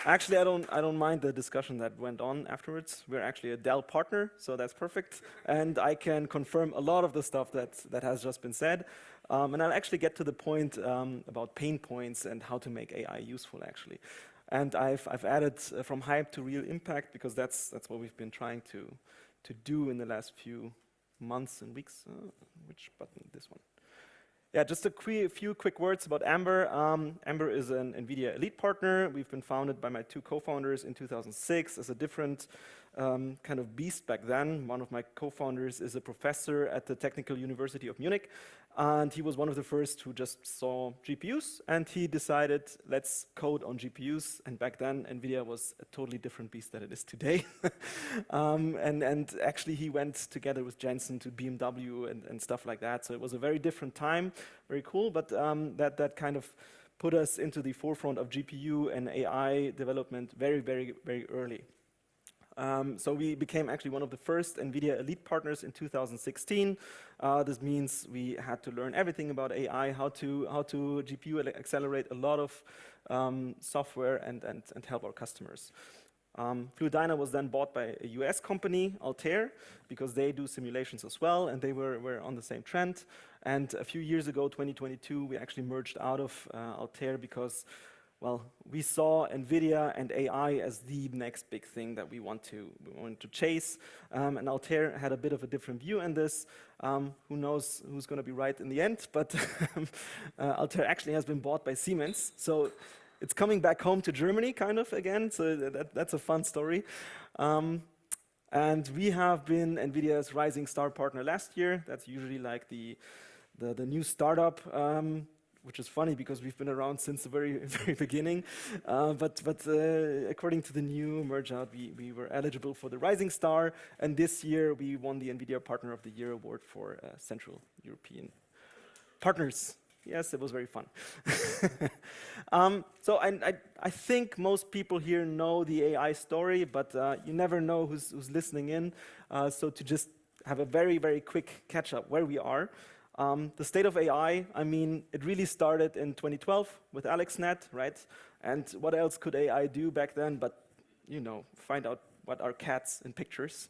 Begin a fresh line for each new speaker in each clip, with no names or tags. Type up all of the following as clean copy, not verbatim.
Actually, I don't mind the discussion that went on afterwards. We're actually a Dell partner, so that's perfect. And I can confirm a lot of the stuff that has just been said. And I'll actually get to the point about pain points and how to make AI useful, actually. And I've added from hype to real impact, because that's what we've been trying to do in the last few months and weeks. Which button? This one. Yeah, just a few quick words about Amber. Amber is an Nvidia Elite Partner. We've been founded by my two co-founders in 2006 as a different kind of beast back then. One of my co-founders is a professor at the Technical University of Munich, and he was one of the first who just saw GPUs, and he decided, let's code on GPUs. And back then, Nvidia was a totally different beast than it is today. And actually, he went together with Jensen to BMW and stuff like that. So it was a very different time, very cool. But that kind of put us into the forefront of GPU and AI development very, very, very early. So we became actually one of the first NVIDIA Elite Partners in 2016. This means we had to learn everything about AI, how to GPU accelerate a lot of software and help our customers. Fluidyna was then bought by a US company, Altair, because they do simulations as well, and they were on the same trend. And a few years ago, 2022, we actually merged out of Altair because, well, we saw NVIDIA and AI as the next big thing that we want to chase. And Altair had a bit of a different view on this. Who knows who's going to be right in the end, but Altair actually has been bought by Siemens. So it's coming back home to Germany, kind of, again. So that's a fun story. And we have been NVIDIA's Rising Star Partner last year. That's usually like the new startup, which is funny because we've been around since the very, very beginning. But according to the new merge out, we were eligible for the Rising Star. And this year, we won the NVIDIA Partner of the Year award for Central European partners. Yes, it was very fun. So I think most people here know the AI story, but you never know who's listening in. So to just have a very, very quick catch up where we are. The state of AI, I mean, it really started in 2012 with AlexNet, right? And what else could AI do back then but, you know, find out what are cats in pictures.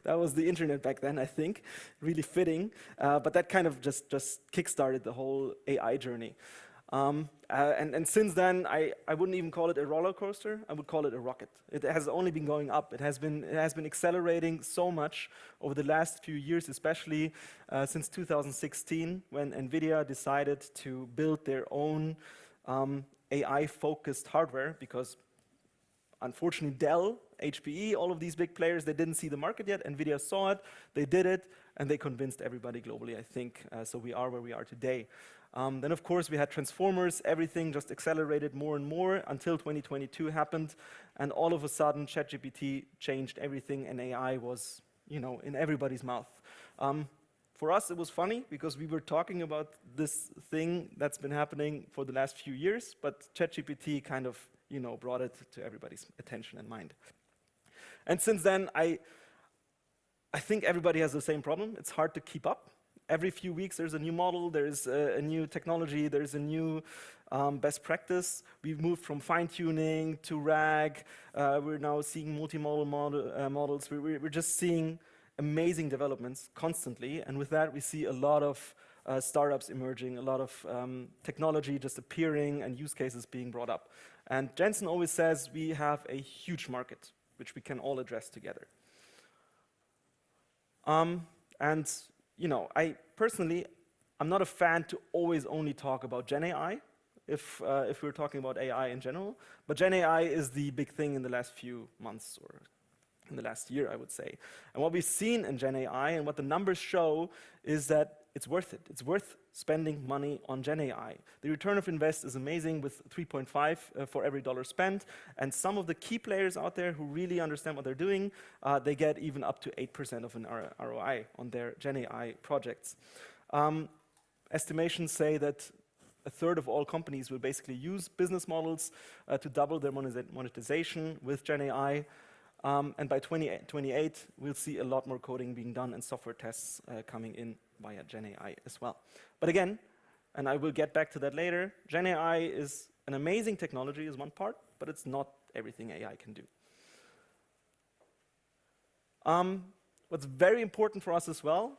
That was the internet back then, I think, really fitting. But that kind of just kickstarted the whole AI journey. And since then, I wouldn't even call it a roller coaster. I would call it a rocket. It has only been going up. It has been accelerating so much over the last few years, especially since 2016, when NVIDIA decided to build their own AI-focused hardware, because unfortunately, Dell, HPE, all of these big players, they didn't see the market yet. NVIDIA saw it, they did it, and they convinced everybody globally, I think. So we are where we are today. Then, of course, we had transformers. Everything just accelerated more and more until 2022 happened. And all of a sudden, ChatGPT changed everything, and AI was, you know, in everybody's mouth. For us, it was funny because we were talking about this thing that's been happening for the last few years, but ChatGPT kind of, you know, brought it to everybody's attention and mind. And since then, I think everybody has the same problem. It's hard to keep up. Every few weeks, there's a new model, there's a new technology, there's a new best practice. We've moved from fine-tuning to RAG. We're now seeing multimodal models. We're just seeing amazing developments constantly. And with that, we see a lot of startups emerging, a lot of technology just appearing and use cases being brought up. And Jensen always says we have a huge market, which we can all address together. And you know, I personally, I'm not a fan to always only talk about Gen AI, if we're talking about AI in general. But Gen AI is the big thing in the last few months, or in the last year, I would say. And what we've seen in Gen AI and what the numbers show is that it's worth it. It's worth spending money on Gen AI. The return of invest is amazing with 3.5 for every dollar spent. And some of the key players out there who really understand what they're doing, they get even up to 8% of an ROI on their Gen AI projects. Estimations say that a third of all companies will basically use business models to double their monetization with Gen AI. And by 2028, we'll see a lot more coding being done and software tests coming in via Gen AI as well. But again, and I will get back to that later, Gen AI is an amazing technology is one part, but it's not everything AI can do. What's very important for us as well,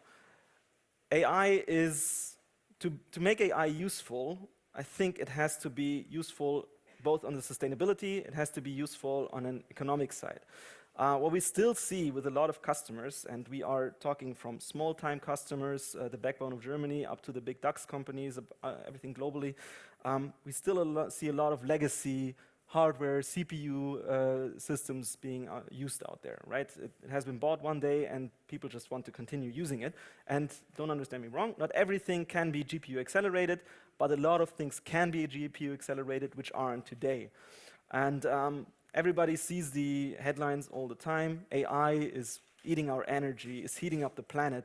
AI is, to make AI useful, I think it has to be useful both on the sustainability, it has to be useful on an economic side. What we still see with a lot of customers, and we are talking from small-time customers, the backbone of Germany, up to the big DAX companies, everything globally, we still see a lot of legacy hardware, CPU systems being used out there, right? It has been bought one day and people just want to continue using it. And don't understand me wrong, not everything can be GPU accelerated, but a lot of things can be GPU accelerated, which aren't today. And everybody sees the headlines all the time. AI is eating our energy, is heating up the planet.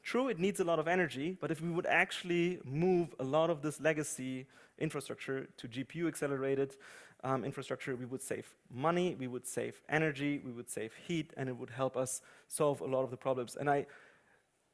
True, it needs a lot of energy, but if we would actually move a lot of this legacy infrastructure to GPU accelerated infrastructure, we would save money, we would save energy, we would save heat, and it would help us solve a lot of the problems. And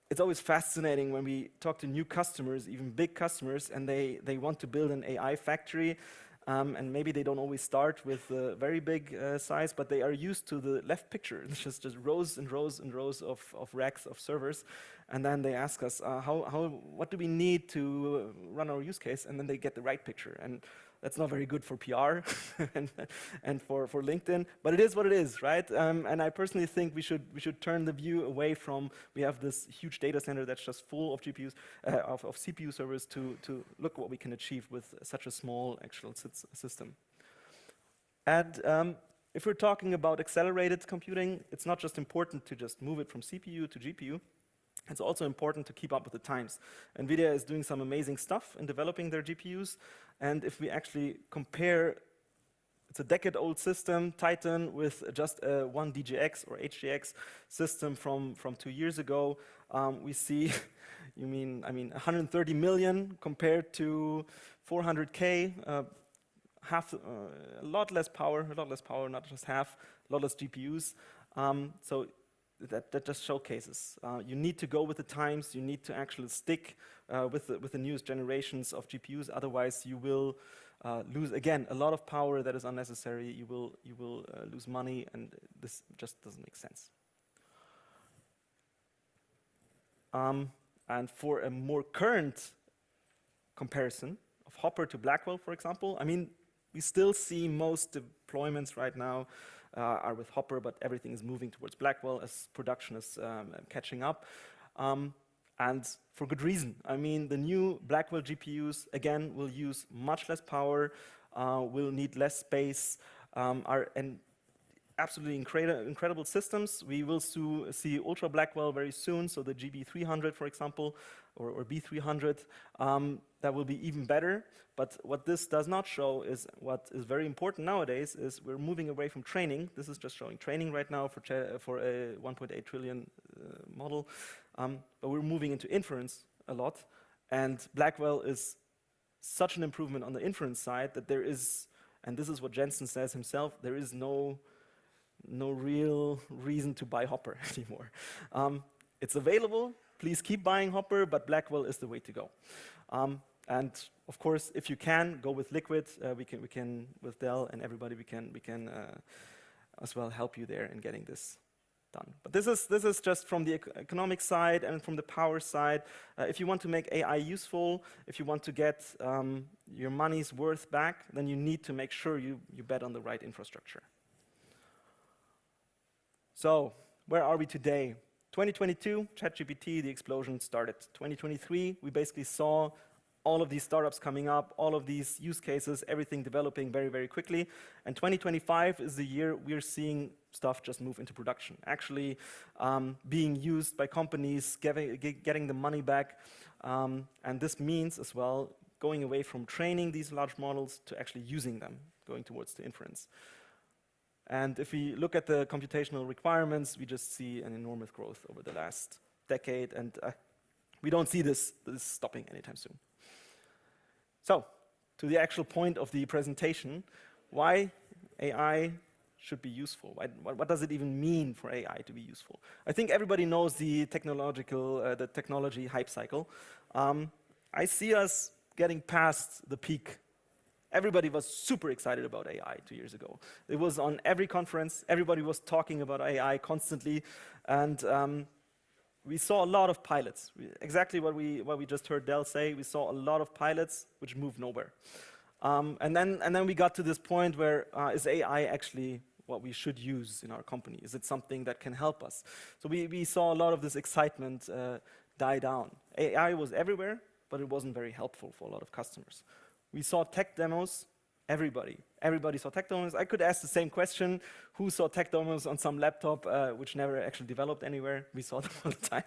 it's always fascinating when we talk to new customers, even big customers, and they want to build an AI factory. And maybe they don't always start with a very big size, but they are used to the left picture. It's just rows and rows and rows of racks of servers. And then they ask us, what do we need to run our use case? And then they get the right picture. And that's not very good for PR and for LinkedIn, but it is what it is, right? And I personally think we should turn the view away from, we have this huge data center that's just full of GPUs, of CPU servers, to look what we can achieve with such a small actual system. And if we're talking about accelerated computing, it's not just important to just move it from CPU to GPU. It's also important to keep up with the times. NVIDIA is doing some amazing stuff in developing their GPUs. And if we actually compare, it's a decade-old system, Titan, with just a 1 DGX or HGX system from 2 years ago, we see, I mean, 130 million compared to 400K, a lot less power, not just half, a lot less GPUs. So that just showcases. You need to go with the times, you need to actually stick with the newest generations of GPUs, otherwise you will lose, again, a lot of power that is unnecessary, you will lose money, and this just doesn't make sense. And for a more current comparison of Hopper to Blackwell, for example, I mean, we still see most deployments right now are with Hopper, but everything is moving towards Blackwell as production is catching up. And for good reason. I mean, the new Blackwell GPUs, again, will use much less power, will need less space, are absolutely incredible systems. We will see Ultra Blackwell very soon, so the GB300, for example, or B300, that will be even better. But what this does not show is what is very important nowadays is we're moving away from training. This is just showing training right now for a 1.8 trillion model. But we're moving into inference a lot. And Blackwell is such an improvement on the inference side that there is, and this is what Jensen says himself, there is no real reason to buy Hopper anymore. It's available. Please keep buying Hopper, but Blackwell is the way to go. And of course, if you can, go with Liquid. We can with Dell and everybody, we can as well help you there in getting this done. But this is just from the economic side and from the power side. If you want to make AI useful, if you want to get your money's worth back, then you need to make sure you bet on the right infrastructure. So where are we today? 2022, ChatGPT, the explosion started. 2023, we basically saw all of these startups coming up, all of these use cases, everything developing very, very quickly. And 2025 is the year we're seeing stuff just move into production, actually being used by companies, getting the money back. And this means as well going away from training these large models to actually using them, going towards the inference. And if we look at the computational requirements, we just see an enormous growth over the last decade, and we don't see this stopping anytime soon. So, to the actual point of the presentation, why AI should be useful? What does it even mean for AI to be useful? I think everybody knows the technology hype cycle. I see us getting past the peak Everybody was super excited about AI 2 years ago. It was on every conference. Everybody was talking about AI constantly. And we saw a lot of pilots. Exactly what we just heard Dell say. We saw a lot of pilots which moved nowhere. And then we got to this point where is AI actually what we should use in our company? Is it something that can help us? So we saw a lot of this excitement die down. AI was everywhere, but it wasn't very helpful for a lot of customers. We saw tech demos, everybody saw tech demos. I could ask the same question, who saw tech demos on some laptop which never actually developed anywhere? We saw them all the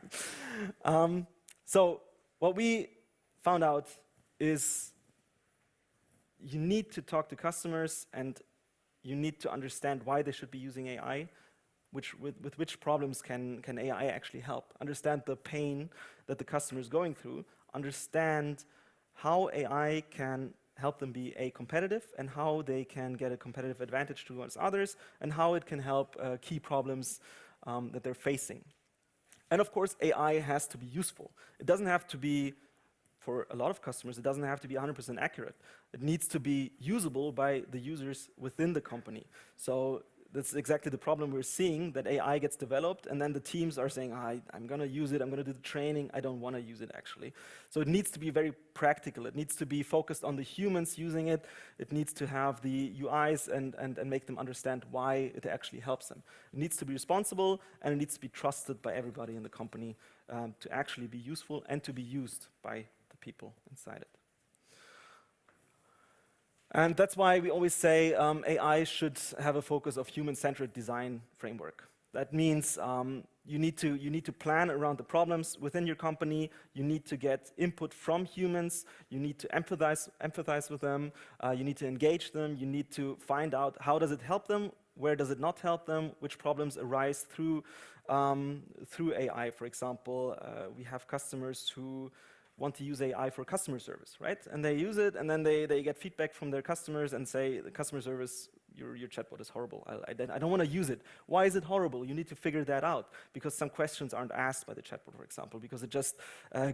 time. So what we found out is you need to talk to customers and you need to understand why they should be using AI, with which problems can AI actually help. Understand the pain that the customer is going through, understand how AI can help them be competitive and how they can get a competitive advantage towards others and how it can help key problems that they're facing. And of course, AI has to be useful. It doesn't have to be, for a lot of customers, it doesn't have to be 100% accurate. It needs to be usable by the users within the company. So that's exactly the problem we're seeing, that AI gets developed and then the teams are saying, I'm going to use it, I'm going to do the training, I don't want to use it actually. So it needs to be very practical. It needs to be focused on the humans using it. It needs to have the UIs and make them understand why it actually helps them. It needs to be responsible and it needs to be trusted by everybody in the company to actually be useful and to be used by the people inside it. And that's why we always say AI should have a focus of human-centric design framework. That means you need to plan around the problems within your company. You need to get input from humans. You need to empathize with them. You need to engage them. You need to find out how does it help them, where does it not help them, which problems arise through AI. For example, we have customers who want to use AI for customer service, right? And they use it, and then they get feedback from their customers and say, the customer service, your chatbot is horrible. I don't want to use it. Why is it horrible? You need to figure that out, because some questions aren't asked by the chatbot, for example, because it just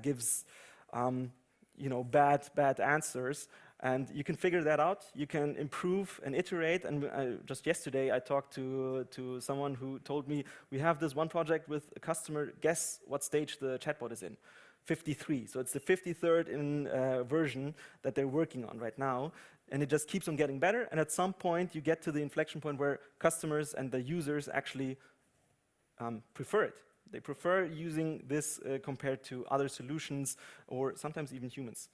gives bad answers. And you can figure that out. You can improve and iterate. And just yesterday, I talked to someone who told me, we have this one project with a customer. Guess what stage the chatbot is in? 53. So it's the 53rd version that they're working on right now. And it just keeps on getting better. And at some point, you get to the inflection point where customers and the users actually prefer it. They prefer using this compared to other solutions or sometimes even humans.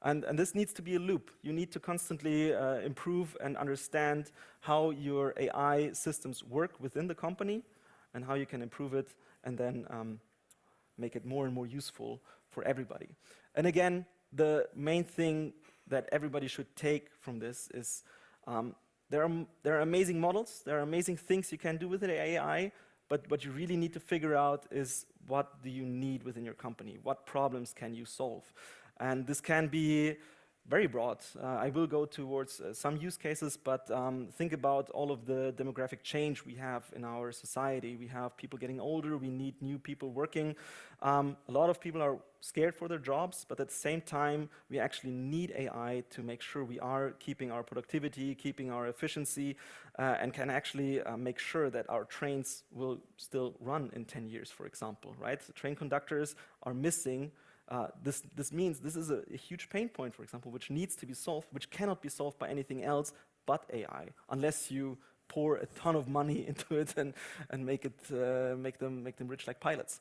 And this needs to be a loop. You need to constantly improve and understand how your AI systems work within the company and how you can improve it and then make it more and more useful for everybody. And again, the main thing that everybody should take from this is there are amazing models, there are amazing things you can do with the AI, but what you really need to figure out is what do you need within your company? What problems can you solve? And this can be very broad. I will go towards some use cases, but think about all of the demographic change we have in our society. We have people getting older, we need new people working. A lot of people are scared for their jobs, but at the same time, we actually need AI to make sure we are keeping our productivity, keeping our efficiency, and can actually make sure that our trains will still run in 10 years, for example, right? The train conductors are missing. This means this is a huge pain point, for example, which needs to be solved, which cannot be solved by anything else but AI, unless you pour a ton of money into it and make them rich like pilots.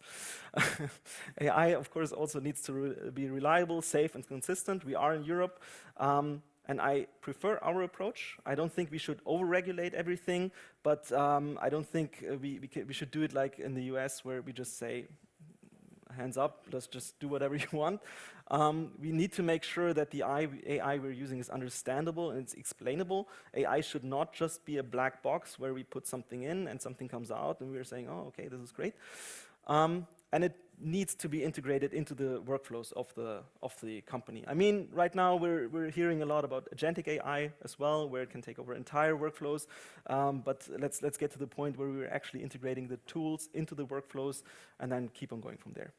AI, of course, also needs to be reliable, safe, and consistent. We are in Europe, and I prefer our approach. I don't think we should overregulate everything, but I don't think we should do it like in the US, where we just say, hands up, let's just do whatever you want. We need to make sure that the AI we're using is understandable and it's explainable. AI should not just be a black box where we put something in and something comes out and we're saying, oh, okay, this is great. And it needs to be integrated into the workflows of the company. I mean, right now we're hearing a lot about Agentic AI as well, where it can take over entire workflows. But let's get to the point where we're actually integrating the tools into the workflows and then keep on going from there.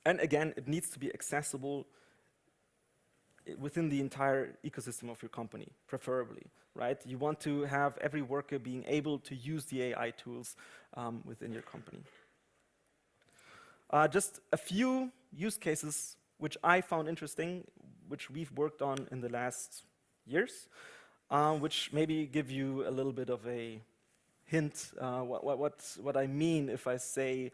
And again, it needs to be accessible within the entire ecosystem of your company, preferably, right? You want to have every worker being able to use the AI tools within your company. Just a few use cases which I found interesting, which we've worked on in the last years, which maybe give you a little bit of a hint what I mean if I say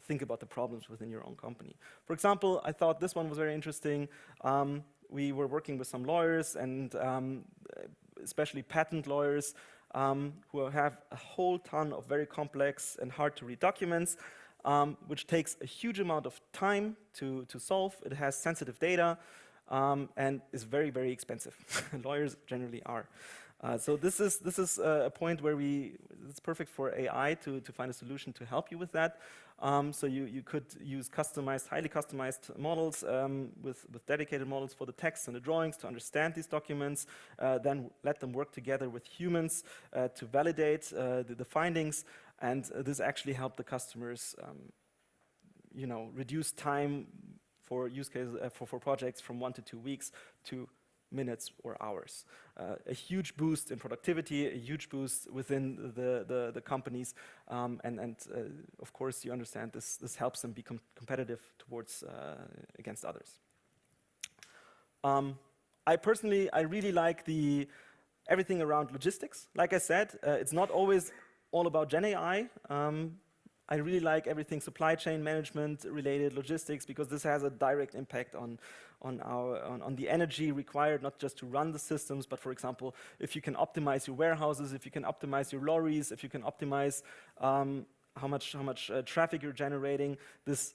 think about the problems within your own company. For example, I thought this one was very interesting. We were working with some lawyers and especially patent lawyers who have a whole ton of very complex and hard to read documents, which takes a huge amount of time to solve. It has sensitive data and is very, very expensive. Lawyers generally are. So this is a point where it's perfect for AI to find a solution to help you with that. So you could use customized, highly customized models with dedicated models for the text and the drawings to understand these documents, then let them work together with humans to validate the findings, and this actually helped the customers reduce time for use cases for projects from 1 to 2 weeks to minutes or hours. A huge boost in productivity, a huge boost within the companies, and of course you understand this helps them become competitive towards against others. I really like everything around logistics. Like I said, it's not always all about Gen AI. I really like everything supply chain management related logistics, because this has a direct impact on the energy required, not just to run the systems, but for example, if you can optimize your warehouses, if you can optimize your lorries, if you can optimize how much traffic you're generating, this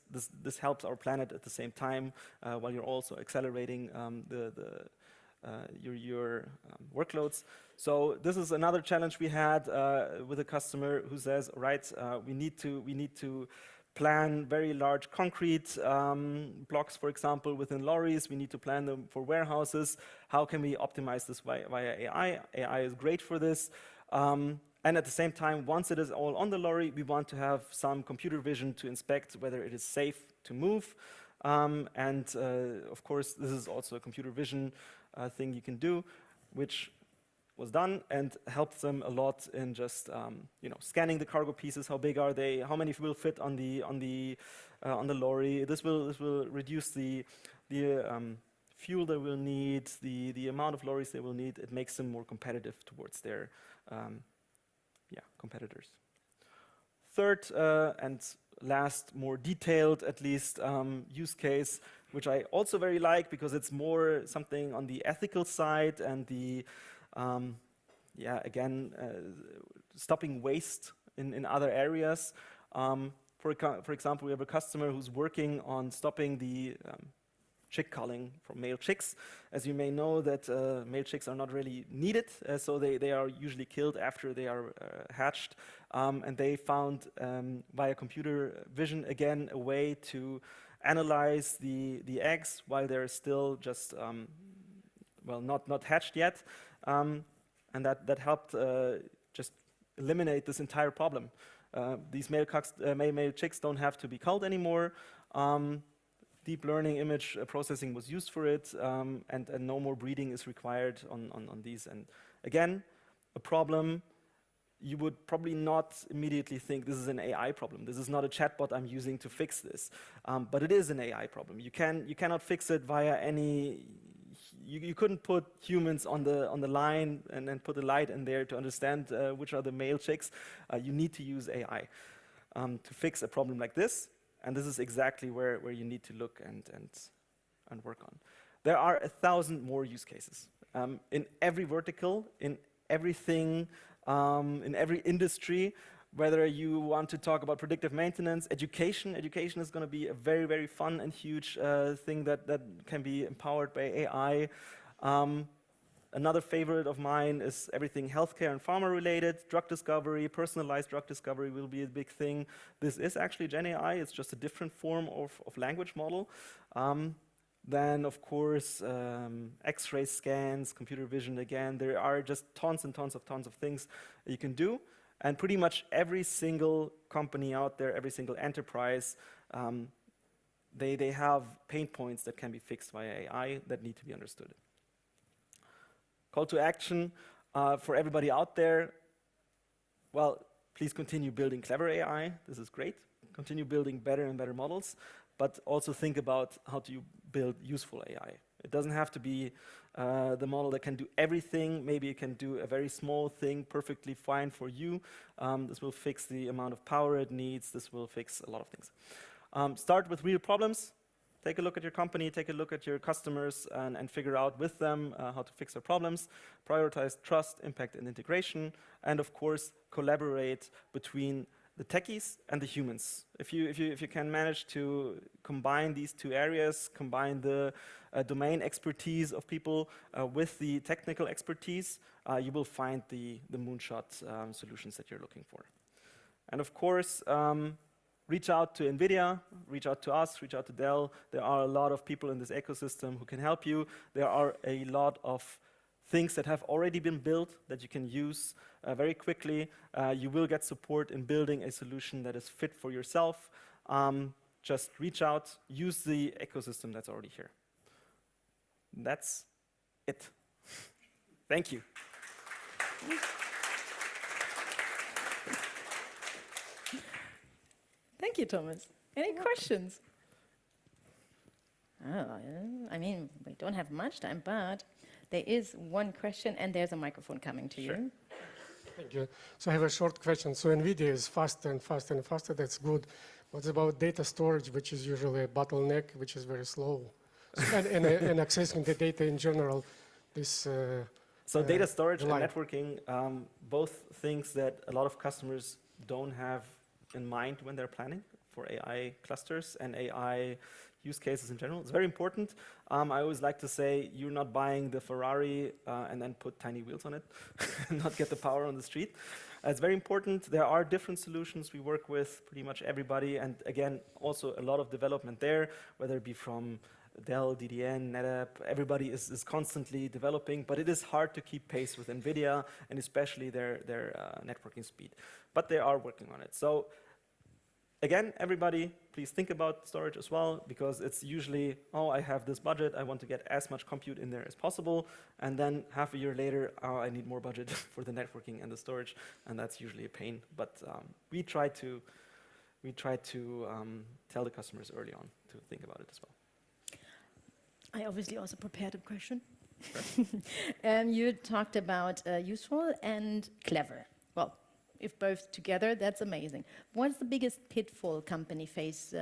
helps our planet at the same time, while you're also accelerating your workloads. So this is another challenge we had with a customer who says, right, we need to plan very large concrete blocks, for example, within lorries. We need to plan them for warehouses. How can we optimize this via AI? AI is great for this. And at the same time, once it is all on the lorry, we want to have some computer vision to inspect whether it is safe to move. Of course, this is also a computer vision thing you can do, which was done and helped them a lot in just scanning the cargo pieces. How big are they? How many will fit on the lorry? This will reduce the fuel they will need, the amount of lorries they will need. It makes them more competitive towards their competitors. Third and last, more detailed at least, use case, which I also very like because it's more something on the ethical side and the stopping waste in other areas. For example, we have a customer who's working on stopping the chick culling from male chicks. As you may know, that male chicks are not really needed, so they are usually killed after they are hatched. And they found via computer vision again a way to analyze the eggs while they're still just not hatched yet, and that helped just eliminate this entire problem. These male chicks don't have to be culled anymore. Deep learning image processing was used for it, and no more breeding is required on these. And again, a problem you would probably not immediately think this is an AI problem. This is not a chatbot I'm using to fix this, but it is an AI problem. You cannot fix it via any. You couldn't put humans on the line and then put a light in there to understand which are the male chicks. You need to use AI to fix a problem like this. And this is exactly where you need to look and work on. There are 1,000 more use cases in every vertical, in everything, in every industry. Whether you want to talk about predictive maintenance, education is going to be a very, very fun and huge thing that can be empowered by AI. Another favorite of mine is everything healthcare and pharma related. Drug discovery, personalized drug discovery will be a big thing. This is actually Gen AI. It's just a different form of language model. Then, of course, X-ray scans, computer vision again. There are just tons and tons of things you can do. And pretty much every single company out there, every single enterprise, they have pain points that can be fixed via AI that need to be understood. Call to action for everybody out there. Well, please continue building clever AI. This is great. Continue building better and better models, but also think about how to build useful AI. It doesn't have to be the model that can do everything. Maybe it can do a very small thing perfectly fine for you. This will fix the amount of power it needs. This will fix a lot of things. Start with real problems. Take a look at your company, take a look at your customers, and figure out with them how to fix their problems. Prioritize trust, impact, and integration. And of course, collaborate between the techies and the humans. If you can manage to combine these two areas, combine the domain expertise of people with the technical expertise, you will find the moonshot solutions that you're looking for. And of course, reach out to NVIDIA, reach out to us, reach out to Dell. There are a lot of people in this ecosystem who can help you. There are a lot of things that have already been built that you can use very quickly. You will get support in building a solution that is fit for yourself. Just reach out, use the ecosystem that's already here. That's it. Thank you.
Thank you, Thomas. Any questions? Oh, I mean, we don't have much time, but there is one question, and there's a microphone coming to you.
Thank you. So I have a short question. So NVIDIA is faster and faster and faster. That's good. What about data storage, which is usually a bottleneck, which is very slow? and accessing the data in general, this...
So data storage and networking, both things that a lot of customers don't have in mind when they're planning for AI clusters and AI use cases in general. It's very important. I always like to say you're not buying the Ferrari and then put tiny wheels on it and not get the power on the street. It's very important. There are different solutions. We work with pretty much everybody, and again, also a lot of development there, whether it be from Dell, DDN, NetApp. Everybody is constantly developing, but it is hard to keep pace with NVIDIA and especially their networking speed. But they are working on it. So again, everybody, please think about storage as well, because it's usually, oh, I have this budget, I want to get as much compute in there as possible, and then half a year later, oh, I need more budget for the networking and the storage, and that's usually a pain. But we try to tell the customers early on to think about it as well.
I obviously also prepared a question. You talked about useful and clever. Well, if both together, that's amazing. What's the biggest pitfall company face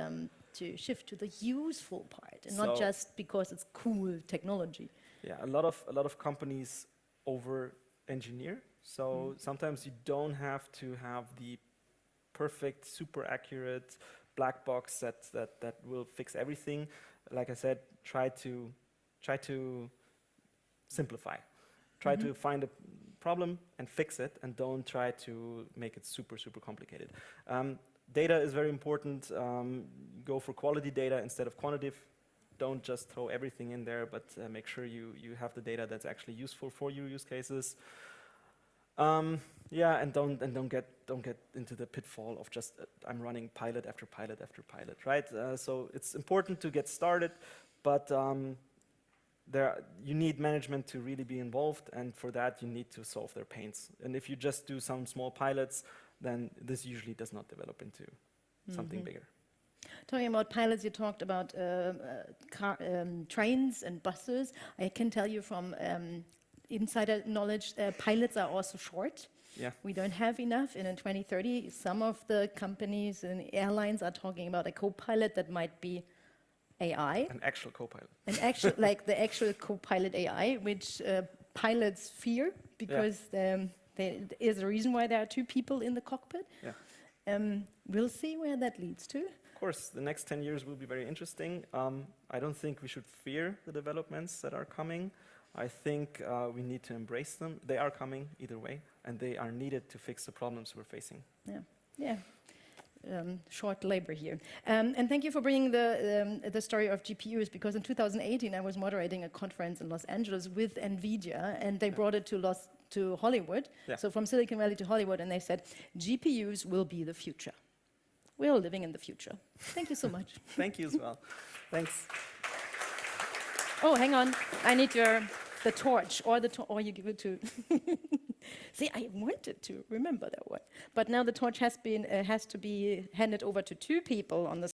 to shift to the useful part, and not just because it's cool technology? Yeah, a lot of companies over-engineer. So sometimes you don't have to have the perfect, super accurate black box that will fix everything. Like I said, try to simplify. Try to find a problem and fix it, and don't try to make it super, super complicated. Data is very important. Go for quality data instead of quantitative. Don't just throw everything in there, but make sure you have the data that's actually useful for your use cases. Yeah, and don't get into the pitfall of just I'm running pilot after pilot after pilot, right? So it's important to get started, but you need management to really be involved, and for that you need to solve their pains. And if you just do some small pilots, then this usually does not develop into something bigger. Talking about pilots, you talked about trains and buses. I can tell you from insider knowledge, pilots are also short. Yeah. We don't have enough, and in 2030, some of the companies and airlines are talking about a co-pilot that might be AI. An actual co-pilot. Like the actual co-pilot AI, which pilots fear, because there is a reason why there are two people in the cockpit. Yeah. We'll see where that leads to. Of course, the next 10 years will be very interesting. I don't think we should fear the developments that are coming. I think we need to embrace them. They are coming either way, and they are needed to fix the problems we're facing. Yeah, yeah. Short labor here. And thank you for bringing the story of GPUs, because in 2018 I was moderating a conference in Los Angeles with NVIDIA, and they brought it to Hollywood, so from Silicon Valley to Hollywood, and they said, GPUs will be the future. we're all living in the future. Thank you so much.
Thank you as well. Thanks.
Oh, hang on. I need the torch, or you give it to. See, I wanted to remember that one, but now the torch has to be handed over to two people on the